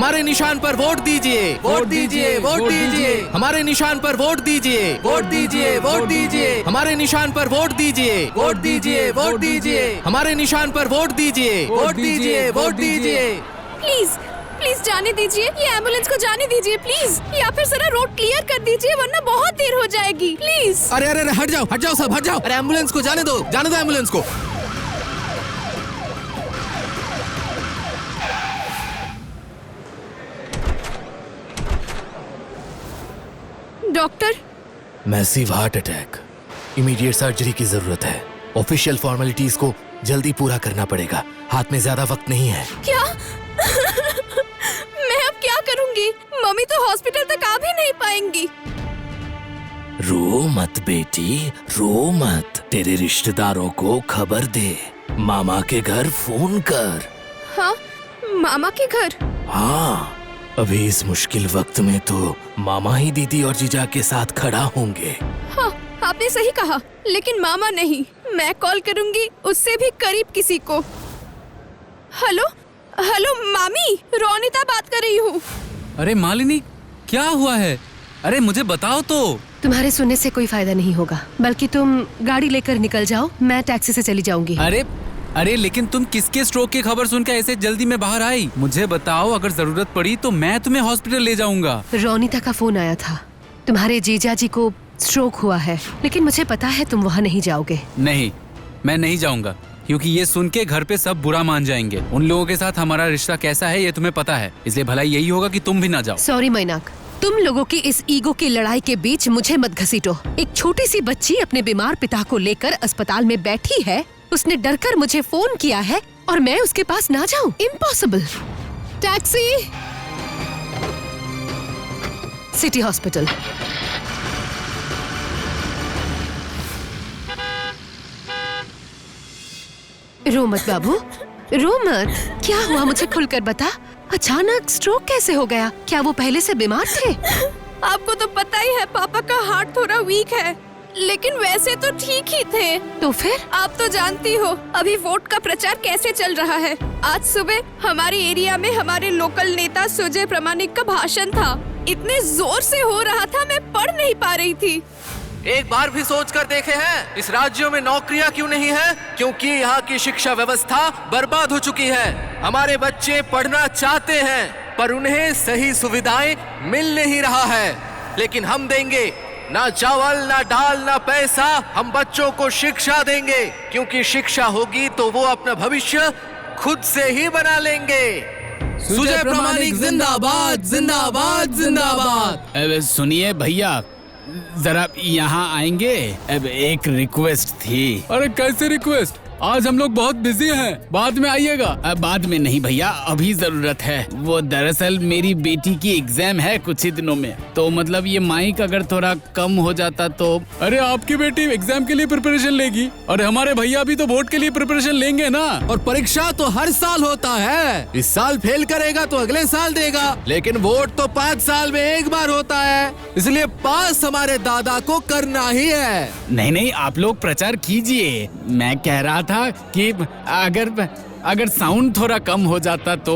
हमारे निशान पर वोट दीजिए, वोट दीजिए, वोट दीजिए, हमारे निशान पर वोट दीजिए, वोट दीजिए, वोट दीजिए, हमारे निशान पर वोट दीजिए, वोट दीजिए, वोट दीजिए, हमारे निशान पर वोट दीजिए, वोट दीजिए, वोट दीजिए। प्लीज प्लीज जाने दीजिए, ये एम्बुलेंस को जाने दीजिए प्लीज, या फिर जरा रोड क्लियर कर दीजिए वरना बहुत देर हो जाएगी प्लीज। अरे अरे अरे, हट जाओ सब, हट जाओ। अरे एम्बुलेंस को जाने दो एम्बुलेंस को। Doctor, massive heart attack, immediate surgery की जरूरत है। ऑफिशियल फॉर्मेलिटीज को जल्दी पूरा करना पड़ेगा, हाथ में ज्यादा वक्त नहीं है। क्या? मैं अब क्या करूंगी? मम्मी तो हॉस्पिटल तक आ भी नहीं पाएंगी। रो मत बेटी, रो मत। तेरे रिश्तेदारों को खबर दे, मामा के घर फोन कर। हाँ, मामा के घर? हाँ, अभी इस मुश्किल वक्त में तो मामा ही दीदी और जीजा के साथ खड़ा होंगे। हाँ, आपने सही कहा, लेकिन मामा नहीं, मैं कॉल करूंगी उससे भी करीब किसी को। हेलो हेलो मामी, रोनिता बात कर रही हूँ। अरे मालिनी, क्या हुआ है? अरे मुझे बताओ तो। तुम्हारे सुनने से कोई फायदा नहीं होगा, बल्कि तुम गाड़ी लेकर निकल जाओ, मैं टैक्सी से चली जाऊंगी। अरे लेकिन तुम किसके स्ट्रोक की खबर सुनकर ऐसे जल्दी में बाहर आई? मुझे बताओ, अगर जरूरत पड़ी तो मैं तुम्हें हॉस्पिटल ले जाऊंगा। रोनिता का फोन आया था, तुम्हारे जीजा जी को स्ट्रोक हुआ है, लेकिन मुझे पता है तुम वहाँ नहीं जाओगे। नहीं, मैं नहीं जाऊंगा, क्योंकि ये सुन के घर पे सब बुरा मान जाएंगे। उन लोगों के साथ हमारा रिश्ता कैसा है ये तुम्हें पता है, इसलिए भला यही होगा कि तुम भी ना जाओ। सॉरी मैनाक, तुम लोगों की इस ईगो की लड़ाई के बीच मुझे मत घसीटो। एक छोटी सी बच्ची अपने बीमार पिता को लेकर अस्पताल में बैठी है, उसने डरकर मुझे फोन किया है और मैं उसके पास ना जाऊं? इम्पॉसिबल। Taxi, city hospital. रो मत बाबू, रो मत। क्या हुआ, मुझे खुलकर बता। अचानक स्ट्रोक कैसे हो गया? क्या वो पहले से बीमार थे? आपको तो पता ही है पापा का हार्ट थोड़ा वीक है, लेकिन वैसे तो ठीक ही थे। तो फिर? आप तो जानती हो अभी वोट का प्रचार कैसे चल रहा है। आज सुबह हमारे एरिया में हमारे लोकल नेता सुजय प्रमाणिक का भाषण था। इतने जोर से हो रहा था, मैं पढ़ नहीं पा रही थी। एक बार भी सोच कर देखे हैं इस राज्यों में नौकरियां क्यों नहीं है? क्योंकि यहाँ की शिक्षा व्यवस्था बर्बाद हो चुकी है। हमारे बच्चे पढ़ना चाहते हैं पर उन्हें सही सुविधाएं मिल नहीं रहा है। लेकिन हम देंगे, ना चावल, ना दाल, ना पैसा, हम बच्चों को शिक्षा देंगे, क्योंकि शिक्षा होगी तो वो अपना भविष्य खुद से ही बना लेंगे। सुजय प्रमाणिक जिंदाबाद, जिंदाबाद, जिंदाबाद। अब सुनिए भैया, जरा यहाँ आएंगे? अब एक रिक्वेस्ट थी। अरे कैसे रिक्वेस्ट? आज हम लोग बहुत बिजी हैं, बाद में आइएगा। अब बाद में नहीं भैया, अभी जरूरत है। वो दरअसल मेरी बेटी की एग्जाम है कुछ ही दिनों में, तो मतलब ये माइक अगर थोड़ा कम हो जाता तो। अरे आपकी बेटी एग्जाम के लिए प्रिपरेशन लेगी, और हमारे भैया भी तो वोट के लिए प्रिपरेशन लेंगे ना। और परीक्षा तो हर साल होता है, इस साल फेल करेगा तो अगले साल देगा, लेकिन वोट तो 5 साल में एक बार होता है, इसलिए पास हमारे दादा को करना ही है। नहीं, आप लोग प्रचार कीजिए। मैं कह रहा था कि अगर साउंड थोड़ा कम हो जाता तो।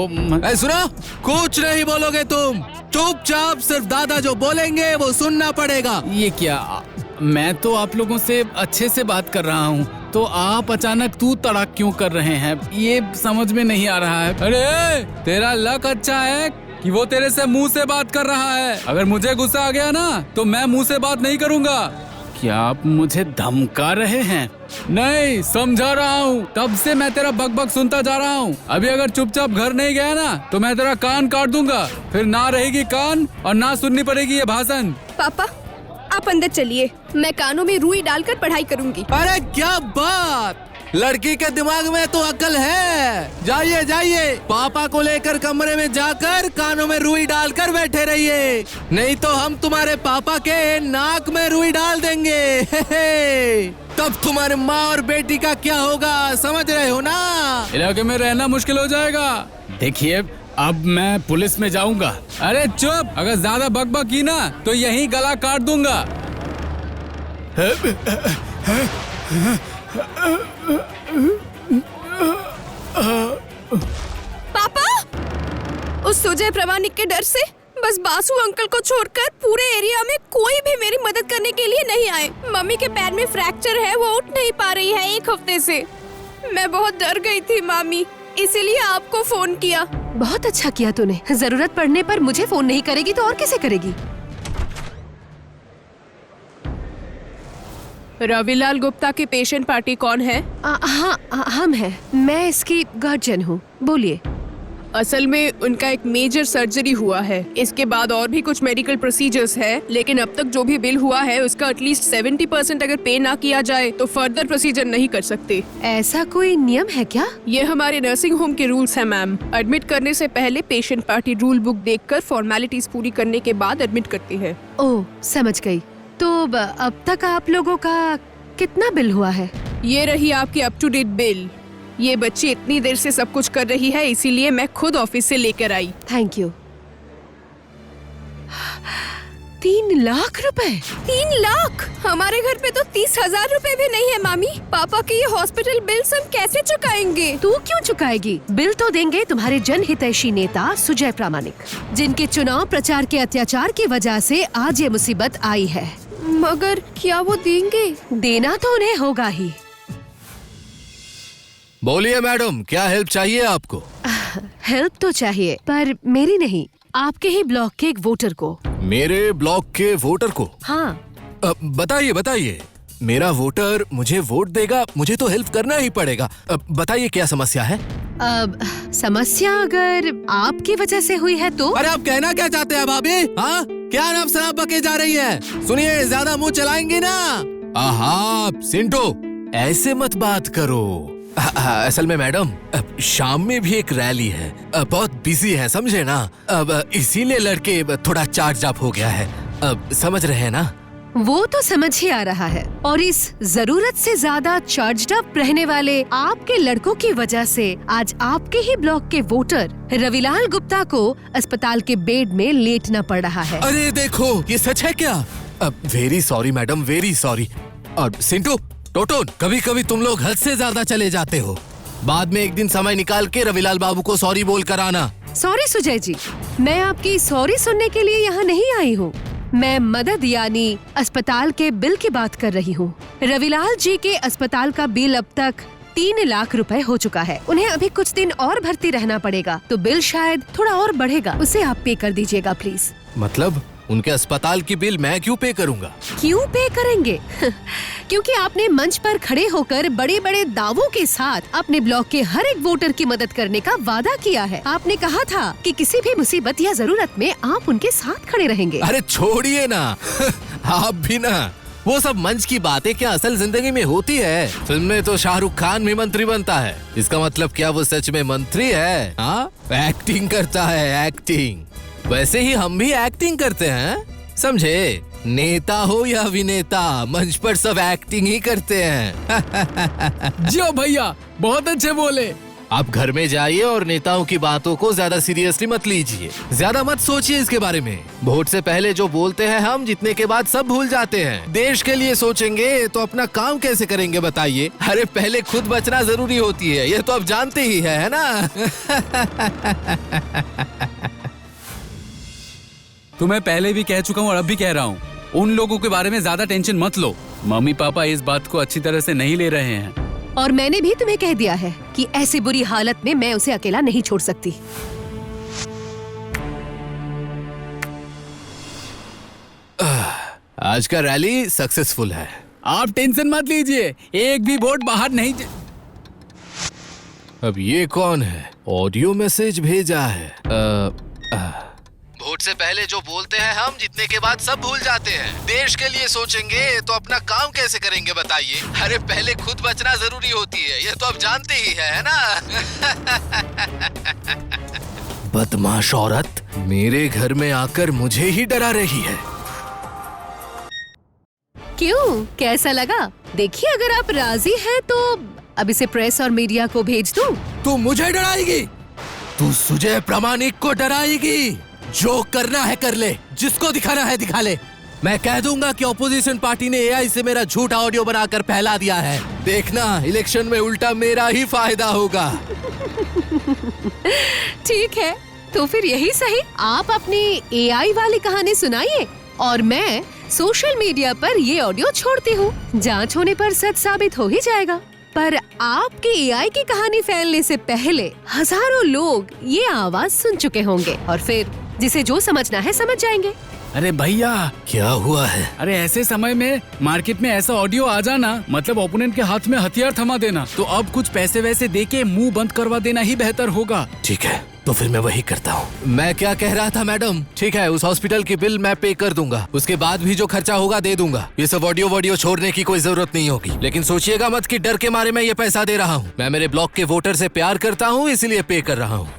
सुनो, कुछ नहीं बोलोगे तुम, चुपचाप सिर्फ दादा जो बोलेंगे वो सुनना पड़ेगा। ये क्या? मैं तो आप लोगों से अच्छे से बात कर रहा हूँ, तो आप अचानक तू तड़ाक क्यों कर रहे हैं? ये समझ में नहीं आ रहा है। अरे तेरा लक अच्छा है कि वो तेरे से मुंह से बात कर रहा है। अगर मुझे गुस्सा आ गया ना तो मैं मुंह से बात नहीं करूँगा। क्या आप मुझे धमका रहे हैं? नहीं, समझा रहा हूँ। तब से मैं तेरा बकबक सुनता जा रहा हूँ। अभी अगर चुपचाप घर नहीं गया ना तो मैं तेरा कान काट दूंगा, फिर ना रहेगी कान और ना सुननी पड़ेगी ये भाषण। पापा आप अंदर चलिए, मैं कानों में रुई डालकर पढ़ाई करूंगी। अरे क्या बात, लड़की के दिमाग में तो अकल है। जाइए जाइए, पापा को लेकर कमरे में जाकर कानों में रुई डालकर बैठे रहिए, नहीं तो हम तुम्हारे पापा के नाक में रुई डाल देंगे। तब तुम्हारे माँ और बेटी का क्या होगा, समझ रहे हो ना? इलाके में रहना मुश्किल हो जाएगा। देखिए, अब मैं पुलिस में जाऊंगा। अरे चुप, अगर ज्यादा बकबक की ना तो यही गला काट दूंगा। पापा, उस सुजय प्रामाणिक के डर से बस बासु अंकल को छोड़कर पूरे एरिया में कोई भी मेरी मदद करने के लिए नहीं आए। मम्मी के पैर में फ्रैक्चर है, वो उठ नहीं पा रही है 1 हफ्ते से। मैं बहुत डर गई थी मामी, इसीलिए आपको फोन किया। बहुत अच्छा किया तूने। जरूरत पड़ने पर मुझे फोन नहीं करेगी तो और किसे करेगी? रविलाल गुप्ता की पेशेंट पार्टी कौन है? हाँ, हम हैं। मैं इसकी गार्जियन हूँ। बोलिए। असल में उनका एक मेजर सर्जरी हुआ है। इसके बाद और भी कुछ मेडिकल प्रोसीजर्स है, लेकिन अब तक जो भी बिल हुआ है उसका एटलीस्ट 70% अगर पे ना किया जाए तो फर्दर प्रोसीजर नहीं कर सकते। ऐसा कोई नियम है क्या? ये हमारे नर्सिंग होम के रूल्स हैं मैम। एडमिट करने से पहले पेशेंट पार्टी रूल बुक देखकर फॉर्मेलिटीज पूरी करने के बाद एडमिट करती है। ओह, समझ गई। तो अब तक आप लोगों का कितना बिल हुआ है? ये रही आपकी अप टू डेट बिल। ये बच्ची इतनी देर से सब कुछ कर रही है, इसीलिए मैं खुद ऑफिस से लेकर आई। Thank you. 3 लाख रुपए? 3 लाख? हमारे घर पे तो 30,000 रुपए भी नहीं है मामी। पापा के ये हॉस्पिटल बिल्स हम कैसे चुकाएंगे? तू क्यों चुकाएगी? बिल तो देंगे तुम्हारे जनहितैषी नेता सुजय प्रामाणिक, जिनके चुनाव प्रचार के अत्याचार की वजह से आज ये मुसीबत आई है। मगर क्या वो देंगे? देना तो उन्हें होगा ही। बोलिए मैडम, क्या हेल्प चाहिए आपको? हेल्प तो चाहिए, पर मेरी नहीं, आपके ही ब्लॉक के एक वोटर को। मेरे ब्लॉक के वोटर को? हाँ। बताइए बताइए। मेरा वोटर मुझे वोट देगा, मुझे तो हेल्प करना ही पड़ेगा। बताइए क्या समस्या है? अब समस्या अगर आपकी वजह से हुई है तो? अरे आप कहना क्या चाहते हैं भाभी? हाँ, क्या नाम शराब बके जा रही है? सुनिए, ज्यादा मुंह चलाएंगे ना। आहा सिंटो, ऐसे मत बात करो। असल में मैडम, शाम में भी एक रैली है, बहुत बिजी है, समझे ना। अब इसीलिए लड़के थोड़ा चार्ज अप हो गया है। अब समझ रहे हैं ना? वो तो समझ ही आ रहा है। और इस जरूरत से ज्यादा चार्ज्ड अप रहने वाले आपके लड़कों की वजह से आज आपके ही ब्लॉक के वोटर रविलाल गुप्ता को अस्पताल के बेड में लेटना पड़ रहा है। अरे देखो, ये सच है क्या? Very sorry madam, very sorry. और सिंटू, टोटोन, कभी कभी तुम लोग हद से ज्यादा चले जाते हो। बाद में एक दिन समय निकाल के रविलाल बाबू को सॉरी बोल कर आना। सॉरी सुजय जी, मैं आपकी सॉरी सुनने के लिए यहाँ नहीं आई हूँ। मैं मदद यानी अस्पताल के बिल की बात कर रही हूँ। रविलाल जी के अस्पताल का बिल अब तक 3 लाख रुपए हो चुका है। उन्हें अभी कुछ दिन और भर्ती रहना पड़ेगा, तो बिल शायद थोड़ा और बढ़ेगा। उसे आप पे कर दीजिएगा प्लीज। मतलब उनके अस्पताल की बिल मैं क्यों पे करूँगा? क्यों पे करेंगे? क्योंकि आपने मंच पर खड़े होकर बड़े बड़े दावों के साथ अपने ब्लॉक के हर एक वोटर की मदद करने का वादा किया है। आपने कहा था कि किसी भी मुसीबत या जरूरत में आप उनके साथ खड़े रहेंगे। अरे छोड़िए ना। आप भी ना। वो सब मंच की बातें क्या असल जिंदगी में होती है? फिल्म में तो शाहरुख खान भी मंत्री बनता है, इसका मतलब क्या वो सच में मंत्री है? हाँ, एक्टिंग करता है, एक्टिंग। वैसे ही हम भी एक्टिंग करते हैं, समझे? नेता हो या अभिनेता, मंच पर सब एक्टिंग ही करते हैं। जियो भैया, बहुत अच्छे बोले। आप घर में जाइए और नेताओं की बातों को ज्यादा सीरियसली मत लीजिए, ज्यादा मत सोचिए इसके बारे में। वोट से पहले जो बोलते हैं हम, जीतने के बाद सब भूल जाते हैं। देश के लिए सोचेंगे तो अपना काम कैसे करेंगे बताइए? अरे पहले खुद बचना जरूरी होती है, ये तो आप जानते ही है ना? तुम्हें पहले भी कह चुका हूँ और अब भी कह रहा हूँ, उन लोगों के बारे में ज्यादा टेंशन मत लो। मम्मी पापा इस बात को अच्छी तरह से नहीं ले रहे हैं। और मैंने भी तुम्हें कह दिया है कि ऐसी बुरी हालत में मैं उसे अकेला नहीं छोड़ सकती। आज का रैली सक्सेसफुल है। आप टेंशन मत लीजिए, एक भी वोट बाहर नहीं अब ये कौन है? ऑडियो मैसेज भेजा है। वोट से पहले जो बोलते हैं हम, जीतने के बाद सब भूल जाते हैं। देश के लिए सोचेंगे तो अपना काम कैसे करेंगे बताइए? अरे पहले खुद बचना जरूरी होती है, ये तो आप जानते ही है ना? बदमाश औरत मेरे घर में आकर मुझे ही डरा रही है। क्यों, कैसा लगा? देखिए, अगर आप राजी हैं तो अब इसे प्रेस और मीडिया को भेज दूं। तू मुझे डराएगी? तू सुजय प्रामाणिक को डराएगी? जो करना है कर ले, जिसको दिखाना है दिखा ले। मैं कह दूंगा कि ऑपोजिशन पार्टी ने एआई से मेरा झूठा ऑडियो बनाकर फैला दिया है। देखना, इलेक्शन में उल्टा मेरा ही फायदा होगा। ठीक है, तो फिर यही सही, आप अपनी AI वाली कहानी सुनाइए और मैं सोशल मीडिया पर ये ऑडियो छोड़ती हूँ। जांच होने पर सच साबित हो ही जाएगा। पर आपके AI की कहानी फैलने से पहले हजारों लोग ये आवाज सुन चुके होंगे और फिर जिसे जो समझना है समझ जाएंगे। अरे भैया, क्या हुआ है? अरे ऐसे समय में मार्केट में ऐसा ऑडियो आ जाना मतलब ओपोनेंट के हाथ में हथियार थमा देना। तो अब कुछ पैसे वैसे दे के मुंह बंद करवा देना ही बेहतर होगा। ठीक है, तो फिर मैं वही करता हूँ। मैं क्या कह रहा था मैडम, ठीक है, उस हॉस्पिटल की बिल मैं पे कर दूंगा, उसके बाद भी जो खर्चा होगा दे दूंगा। ये सब ऑडियो छोड़ने की कोई जरूरत नहीं होगी। लेकिन सोचिएगा मत कि डर के मारे मैं ये पैसा दे रहा हूँ। मैं मेरे ब्लॉक के वोटर से प्यार करता हूँ, इसलिए पे कर रहा हूँ।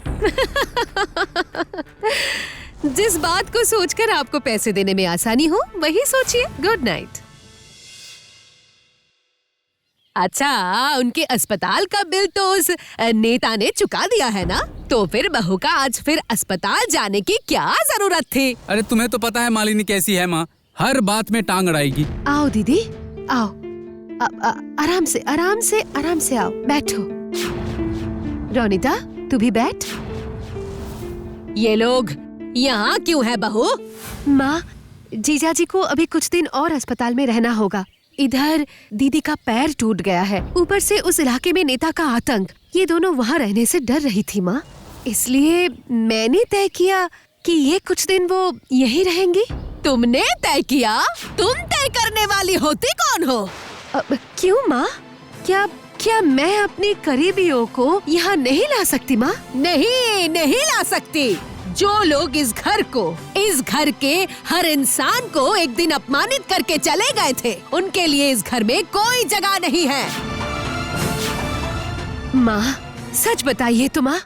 जिस बात को सोचकर आपको पैसे देने में आसानी हो वही सोचिए। Good night. अच्छा, उनके अस्पताल का बिल तो उस नेता ने चुका दिया है ना, तो फिर बहू का आज फिर अस्पताल जाने की क्या जरूरत थी? अरे तुम्हें तो पता है मालिनी कैसी है माँ, हर बात में टांग अड़ाएगी। आओ दीदी, आओ। आराम से आराम से आराम से आओ, बैठो। रोनिता, तू भी बैठ। ये लोग यहाँ क्यों है बहू? माँ, जीजाजी को अभी कुछ दिन और अस्पताल में रहना होगा। इधर दीदी का पैर टूट गया है, ऊपर से उस इलाके में नेता का आतंक। ये दोनों वहाँ रहने से डर रही थी माँ, इसलिए मैंने तय किया कि ये कुछ दिन वो यहीं रहेंगी। तुमने तय किया? तुम तय करने वाली होती कौन हो? क्यों माँ? क्या मैं अपने करीबियों को यहाँ नहीं ला सकती माँ? नहीं, नहीं ला सकती। जो लोग इस घर के हर इंसान को एक दिन अपमानित करके चले गए थे, उनके लिए इस घर में कोई जगह नहीं है। माँ, सच बताइए तो माँ,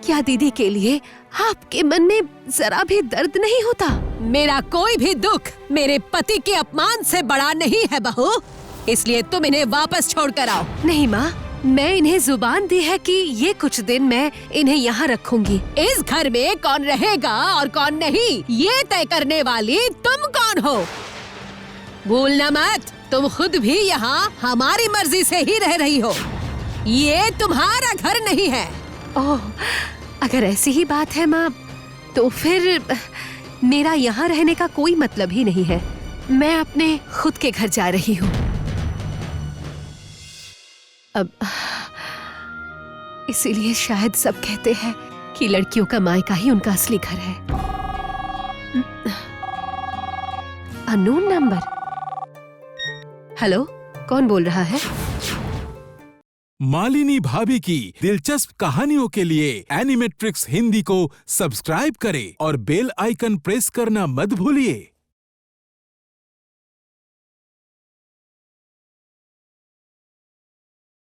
क्या दीदी के लिए आपके मन में जरा भी दर्द नहीं होता? मेरा कोई भी दुख मेरे पति के अपमान से बड़ा नहीं है बहू, इसलिए तुम इन्हें वापस छोड़ कर आओ। नहीं माँ, मैं इन्हें जुबान दी है कि ये कुछ दिन मैं इन्हें यहाँ रखूंगी। इस घर में कौन रहेगा और कौन नहीं, ये तय करने वाली तुम कौन हो? भूलना मत, तुम खुद भी यहाँ हमारी मर्जी से ही रह रही हो। ये तुम्हारा घर नहीं है। ओह, अगर ऐसी ही बात है माँ, तो फिर मेरा यहाँ रहने का कोई मतलब ही नहीं है। मैं अपने खुद के घर जा रही हूँ। अब इसीलिए शायद सब कहते हैं कि लड़कियों का मायका ही उनका असली घर है। Unknown number. हेलो, कौन बोल रहा है? मालिनी भाभी की दिलचस्प कहानियों के लिए एनिमेट्रिक्स हिंदी को सब्सक्राइब करें और बेल आइकन प्रेस करना मत भूलिए।